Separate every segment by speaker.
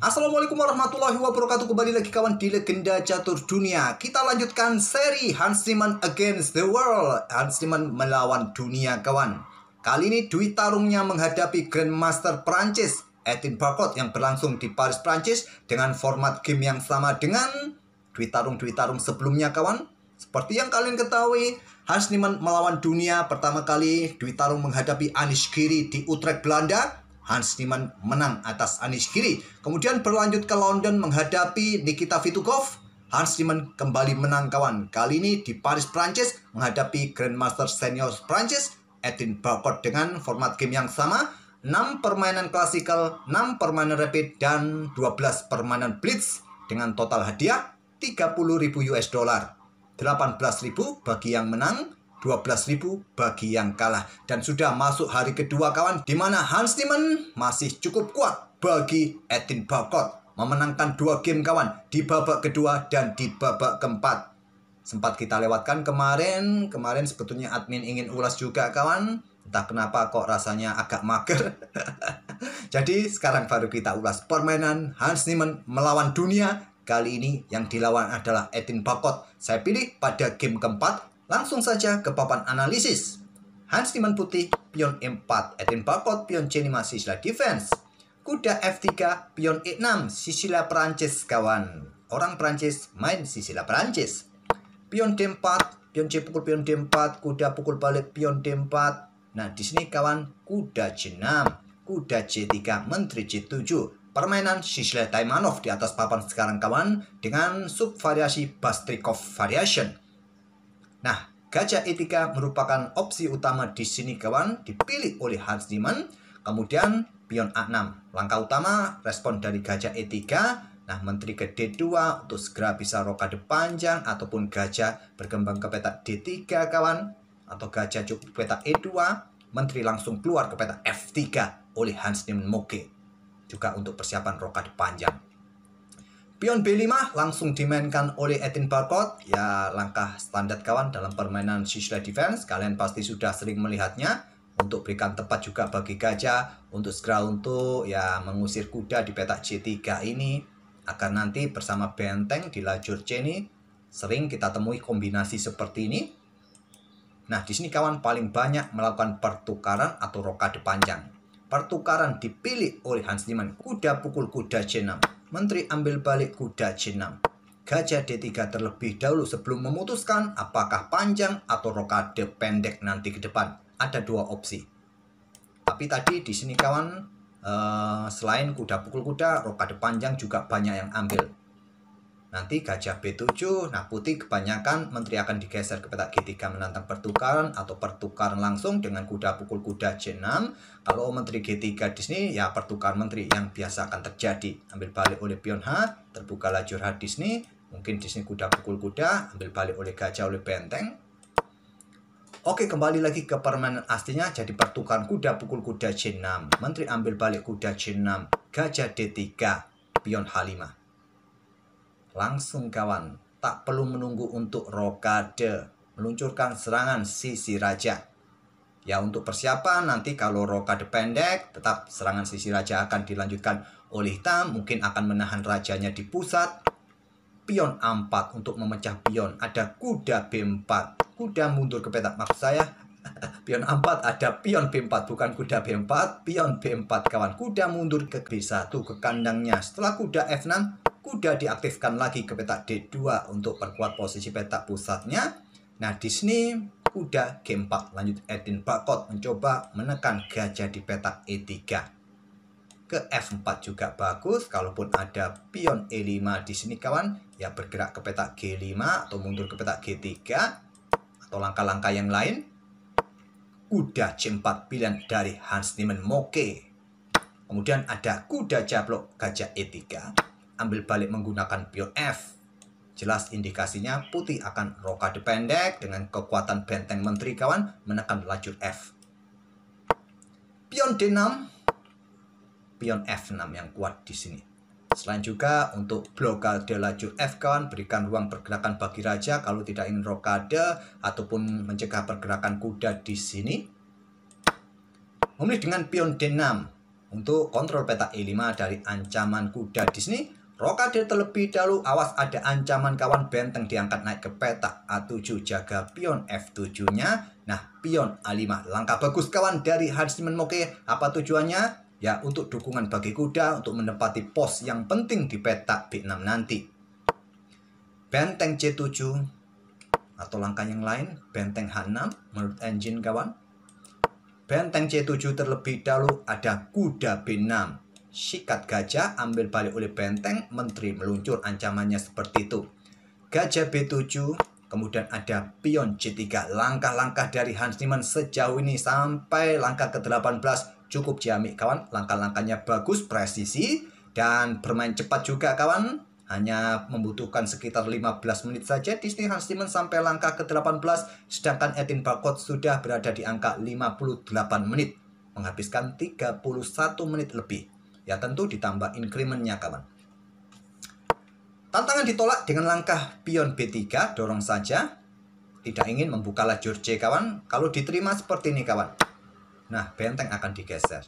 Speaker 1: Assalamualaikum warahmatullahi wabarakatuh. Kembali lagi kawan di Legenda Catur Dunia. Kita lanjutkan seri Hans Niemann Against the World. Hans Niemann melawan dunia kawan. Kali ini Dwi tarungnya menghadapi Grandmaster Prancis Etienne Bacot yang berlangsung di Paris, Prancis dengan format game yang sama dengan Dwi tarung sebelumnya kawan. Seperti yang kalian ketahui, Hans Niemann melawan dunia pertama kali Dwi tarung menghadapi Anish Giri di Utrecht, Belanda. Hans Niemann menang atas Anish Giri. Kemudian berlanjut ke London menghadapi Nikita Vitugov. Hans Niemann kembali menang kawan. Kali ini di Paris, Prancis menghadapi Grandmaster Senior Prancis Etienne Bacot dengan format game yang sama. 6 permainan klasikal, 6 permainan rapid, dan 12 permainan blitz dengan total hadiah 30.000 US dollar. 18.000 bagi yang menang, 12.000 bagi yang kalah. Dan sudah masuk hari kedua kawan, di mana Hans Niemann masih cukup kuat bagi Etienne Bacot memenangkan 2 game kawan di babak kedua dan di babak keempat. Sempat kita lewatkan kemarin sebetulnya admin ingin ulas juga kawan. Entah kenapa kok rasanya agak mager. Jadi sekarang baru kita ulas permainan Hans Niemann melawan dunia. Kali ini yang dilawan adalah Etienne Bacot. Saya pilih pada game keempat. Langsung saja ke papan analisis. Hans Niemann putih, pion E4, Etienne Bacot, pion C5, sisilah defense. Kuda F3, pion E6, sisilah Prancis kawan. Orang Prancis main sisilah Prancis. Pion D4, pion C pukul pion D4, kuda pukul balik pion D4. Nah, di sini kawan, kuda C6, kuda C3, menteri C7. Permainan sisilah Taimanov di atas papan sekarang kawan dengan subvariasi Bastrikov variation. Nah, gajah E3 merupakan opsi utama di sini kawan, dipilih oleh Hans Niemann. Kemudian pion A6, langkah utama respon dari gajah E3. Nah, menteri ke D2 untuk segera bisa rokade panjang ataupun gajah berkembang ke petak D3 kawan, atau gajah cukup petak E2, menteri langsung keluar ke petak F3 oleh Hans Niemann Moke. Juga untuk persiapan rokade panjang. Pion B5 langsung dimainkan oleh Etienne Bacot. Ya, langkah standar kawan dalam permainan sisilah defense. Kalian pasti sudah sering melihatnya. Untuk berikan tempat juga bagi gajah untuk segera untuk ya mengusir kuda di petak C3 ini, agar nanti bersama benteng di lajur C ini sering kita temui kombinasi seperti ini. Nah, di sini kawan paling banyak melakukan pertukaran atau rokade panjang. Pertukaran dipilih oleh Hans Niemann. Kuda pukul kuda C6. Menteri ambil balik kuda C6. Gajah D3 terlebih dahulu sebelum memutuskan apakah panjang atau rokade pendek nanti ke depan. Ada 2 opsi. Tapi tadi di sini kawan, selain kuda pukul kuda, rokade panjang juga banyak yang ambil. Nanti gajah B7, nah putih kebanyakan menteri akan digeser ke petak G3 menantang pertukaran atau pertukaran langsung dengan kuda pukul kuda C6. Kalau menteri G3 di sini ya pertukaran menteri yang biasa akan terjadi. Ambil balik oleh pion H, terbuka lajur H di sini. Mungkin di sini kuda pukul kuda, ambil balik oleh gajah oleh benteng. Oke, kembali lagi ke permainan aslinya. Jadi pertukaran kuda pukul kuda C6. Menteri ambil balik kuda C6, gajah D3, pion H5. Langsung kawan, tak perlu menunggu untuk rokade, meluncurkan serangan sisi raja. Ya, untuk persiapan nanti kalau rokade pendek, tetap serangan sisi raja akan dilanjutkan oleh hitam. Mungkin akan menahan rajanya di pusat. Pion A4 untuk memecah pion. Ada kuda B4. Kuda mundur ke petak, maksud saya. Pion A4 ada pion B4, bukan kuda B4. Pion B4 kawan. Kuda mundur ke B1 ke kandangnya. Setelah kuda F6, kuda diaktifkan lagi ke petak D2 untuk perkuat posisi petak pusatnya. Nah, di sini kuda G4. Lanjut Etienne Bacot mencoba menekan gajah di petak E3. Ke F4 juga bagus. Kalaupun ada pion E5 di sini kawan, ya bergerak ke petak G5 atau mundur ke petak G3 atau langkah-langkah yang lain. Kuda C4 pilihan dari Hans Niemann Moke. Kemudian ada kuda jablok gajah E3. Ambil balik menggunakan pion F. Jelas indikasinya putih akan rokade pendek dengan kekuatan benteng menteri kawan menekan lajur F. Pion D6, pion F6 yang kuat di sini. Selain juga untuk blokade lajur F kawan, berikan ruang pergerakan bagi raja kalau tidak ingin rokade ataupun mencegah pergerakan kuda di sini. Memilih dengan pion D6 Untuk kontrol peta E5 dari ancaman kuda Disney, rokade terlebih dahulu, awas ada ancaman kawan, benteng diangkat naik ke peta A7, jaga pion F7-nya. Nah, pion A5, langkah bagus kawan dari Hans Moke. Apa tujuannya? Ya, untuk dukungan bagi kuda untuk menempati pos yang penting di peta B6 nanti. Benteng C7 atau langkah yang lain, benteng H6 menurut engine kawan. Benteng C7 terlebih dahulu ada kuda B6. Sikat gajah, ambil balik oleh benteng, menteri meluncur, ancamannya seperti itu. Gajah B7, kemudian ada pion C3. Langkah-langkah dari Hans Niemann sejauh ini sampai langkah ke-18 cukup ciamik kawan. Langkah-langkahnya bagus, presisi, dan bermain cepat juga kawan. Hanya membutuhkan sekitar 15 menit saja Disney Hans Niemann sampai langkah ke-18, sedangkan Edin Barcode sudah berada di angka 58 menit, menghabiskan 31 menit lebih. Ya tentu ditambah incrementnya kawan. Tantangan ditolak dengan langkah pion B3, dorong saja. Tidak ingin membuka lajur C kawan. Kalau diterima seperti ini kawan, nah benteng akan digeser.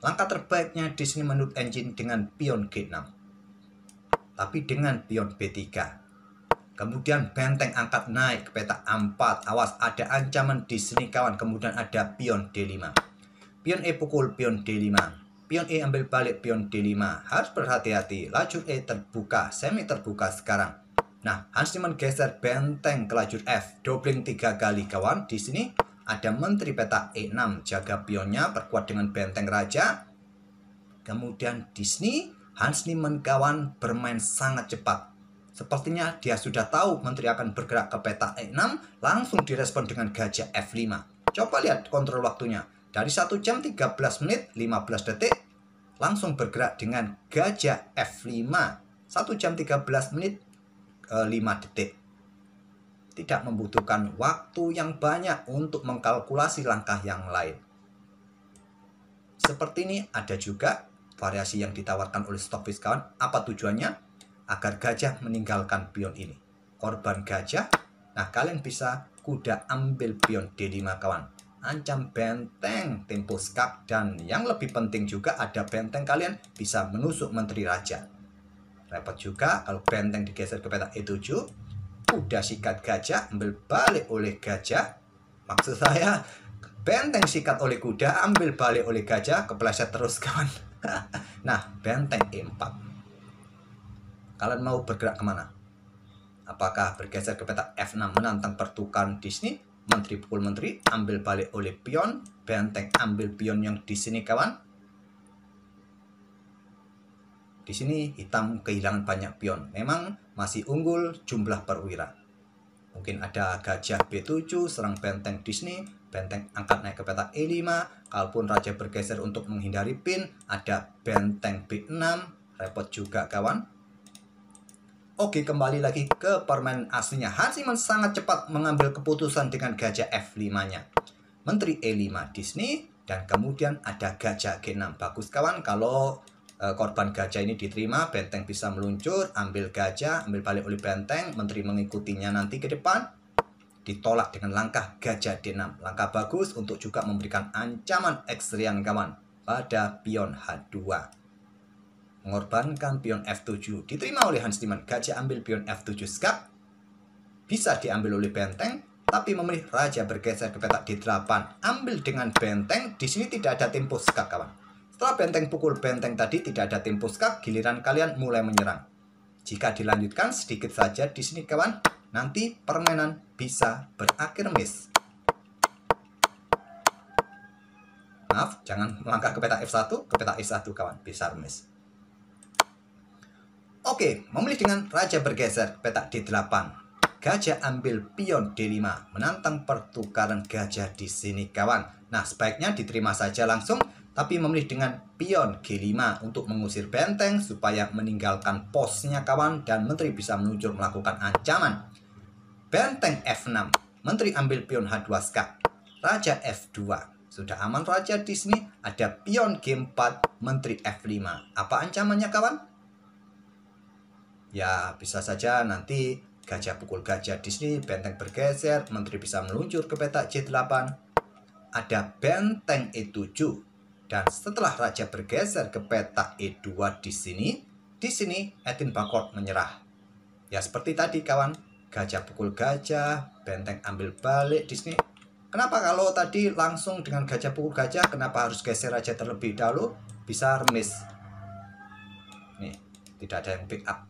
Speaker 1: Langkah terbaiknya Disney menurut engine dengan pion G6. Tapi dengan pion B3. Kemudian benteng angkat naik ke peta A4. Awas ada ancaman Disney kawan. Kemudian ada pion D5. Pion E pukul pion D5. Pion E ambil balik pion D5. Harus berhati-hati. Lajur E terbuka, semi terbuka sekarang. Nah, Hans Niemann geser benteng ke lajur F. Dobling 3 kali kawan. Di sini ada menteri peta E6, jaga pionnya, perkuat dengan benteng raja. Kemudian Disney, Hans Niemann kawan bermain sangat cepat. Sepertinya dia sudah tahu menteri akan bergerak ke peta E6, langsung direspon dengan gajah F5. Coba lihat kontrol waktunya. Dari 1 jam 13 menit 15 detik, langsung bergerak dengan gajah F5. 1 jam 13 menit 5 detik. Tidak membutuhkan waktu yang banyak untuk mengkalkulasi langkah yang lain. Seperti ini ada juga variasi yang ditawarkan oleh Stockfish kawan. Apa tujuannya? Agar gajah meninggalkan pion ini. Korban gajah. Nah, kalian bisa kuda ambil pion D5 kawan. Ancam benteng tempo skak, dan yang lebih penting juga ada benteng kalian bisa menusuk menteri raja. Repot juga kalau benteng digeser ke peta E7. Kuda sikat gajah, ambil balik oleh gajah. Maksud saya, benteng sikat oleh kuda, ambil balik oleh gajah, kepleset terus kawan. Nah, benteng E4. Kalian mau bergerak kemana? Apakah bergeser ke peta F6 menantang pertukaran Disney? Menteri pukul menteri, ambil balik oleh pion. Benteng ambil pion yang di sini kawan. Di sini hitam kehilangan banyak pion. Memang masih unggul jumlah perwira. Mungkin ada gajah B7 serang benteng Disney. Benteng angkat naik ke peta E5. Kalaupun raja bergeser untuk menghindari pin, ada benteng B6. Repot juga kawan. Oke, kembali lagi ke permainan aslinya. Hans Niemann sangat cepat mengambil keputusan dengan gajah F5-nya. Menteri E5 Disney. Dan kemudian ada gajah G6. Bagus kawan kalau korban gajah ini diterima, benteng bisa meluncur, ambil gajah, ambil balik oleh benteng, menteri mengikutinya nanti ke depan. Ditolak dengan langkah gajah D6. Langkah bagus untuk juga memberikan ancaman ekstrian kawan pada pion H2. Mengorbankan pion F7. Diterima oleh Hans Niemann. Gajah ambil pion F7 skak. Bisa diambil oleh benteng, tapi memilih raja bergeser ke peta D8. Ambil dengan benteng. Di sini tidak ada tempo skak kawan. Setelah benteng pukul benteng tadi tidak ada tempo skak, giliran kalian mulai menyerang. Jika dilanjutkan sedikit saja di sini kawan, nanti permainan bisa berakhir miss. Maaf, jangan melangkah ke peta F1, ke peta E1 kawan, bisa miss. Oke, memilih dengan raja bergeser peta D8. Gajah ambil pion D5, menantang pertukaran gajah di sini kawan. Nah, sebaiknya diterima saja langsung, tapi memilih dengan pion G5 untuk mengusir benteng supaya meninggalkan posnya kawan, dan menteri bisa meluncur melakukan ancaman. Benteng F6, menteri ambil pion H2 skak. Raja F2, sudah aman raja di sini. Ada pion G4, menteri F5. Apa ancamannya kawan? Ya, bisa saja nanti gajah pukul gajah di sini, benteng bergeser, menteri bisa meluncur ke peta J8. ada benteng E7. Dan setelah raja bergeser ke peta E2 di sini Edinburgh menyerah. Ya seperti tadi kawan, gajah pukul gajah, benteng ambil balik di sini. Kenapa kalau tadi langsung dengan gajah pukul gajah, kenapa harus geser raja terlebih dahulu? Bisa remis. Nih, tidak ada yang pick up.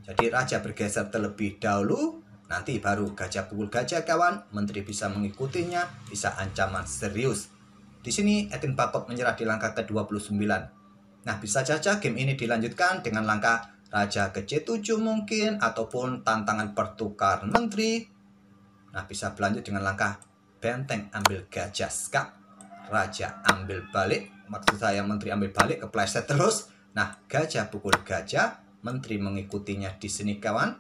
Speaker 1: Jadi raja bergeser terlebih dahulu, nanti baru gajah pukul gajah kawan. Menteri bisa mengikutinya, bisa ancaman serius. Di sini Edinburgh menyerah di langkah ke-29. Nah, bisa saja game ini dilanjutkan dengan langkah raja ke C7 mungkin, ataupun tantangan pertukar menteri. Nah, bisa berlanjut dengan langkah benteng ambil gajah skak, raja ambil balik. Maksud saya menteri ambil balik, kepleset terus. Nah, gajah pukul gajah, menteri mengikutinya di sini kawan.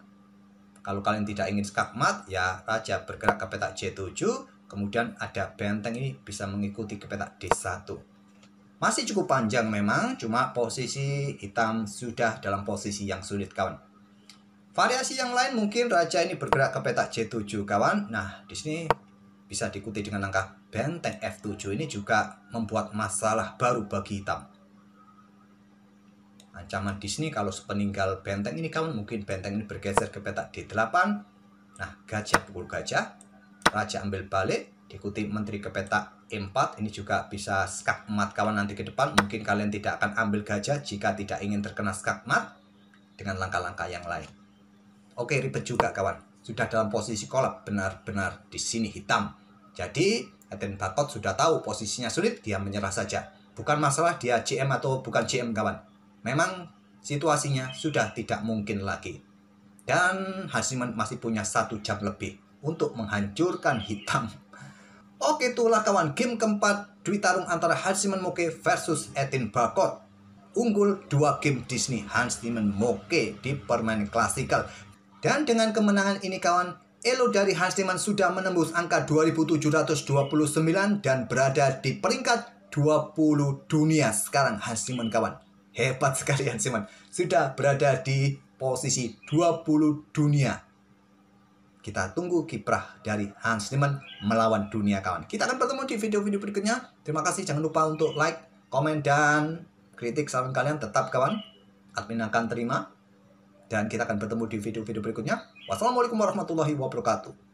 Speaker 1: Kalau kalian tidak ingin skakmat, ya raja bergerak ke peta C7. Kemudian ada benteng ini bisa mengikuti ke peta D1. Masih cukup panjang memang, cuma posisi hitam sudah dalam posisi yang sulit kawan. Variasi yang lain mungkin raja ini bergerak ke peta C7 kawan. Nah, di sini bisa diikuti dengan langkah benteng F7. Ini juga membuat masalah baru bagi hitam. Ancaman di sini kalau sepeninggal benteng ini kawan, mungkin benteng ini bergeser ke peta D8. Nah, gajah pukul gajah, raja ambil balik, diikuti menteri ke peta E4. Ini juga bisa skakmat kawan nanti ke depan. Mungkin kalian tidak akan ambil gajah jika tidak ingin terkena skakmat dengan langkah-langkah yang lain. Oke, ribet juga kawan. Sudah dalam posisi kolap benar-benar di sini hitam. Jadi, Edinburgh sudah tahu posisinya sulit, dia menyerah saja. Bukan masalah dia GM atau bukan GM kawan. Memang situasinya sudah tidak mungkin lagi. Dan Hansiman masih punya 1 jam lebih untuk menghancurkan hitam. Oke, itulah kawan game keempat Dwi tarung antara Hansiman Moke versus Edinburgh. Unggul 2 game Disney Hansiman Moke di permainan klasikal. Dan dengan kemenangan ini kawan, elo dari Hansiman sudah menembus angka 2729 dan berada di peringkat 20 dunia sekarang Hansiman kawan. Hebat sekali Hansiman, sudah berada di posisi 20 dunia. Kita tunggu kiprah dari Hansiman melawan dunia kawan. Kita akan bertemu di video-video berikutnya. Terima kasih, jangan lupa untuk like, komen, dan kritik saran kalian tetap kawan. Admin akan terima. Dan kita akan bertemu di video-video berikutnya. Wassalamualaikum warahmatullahi wabarakatuh.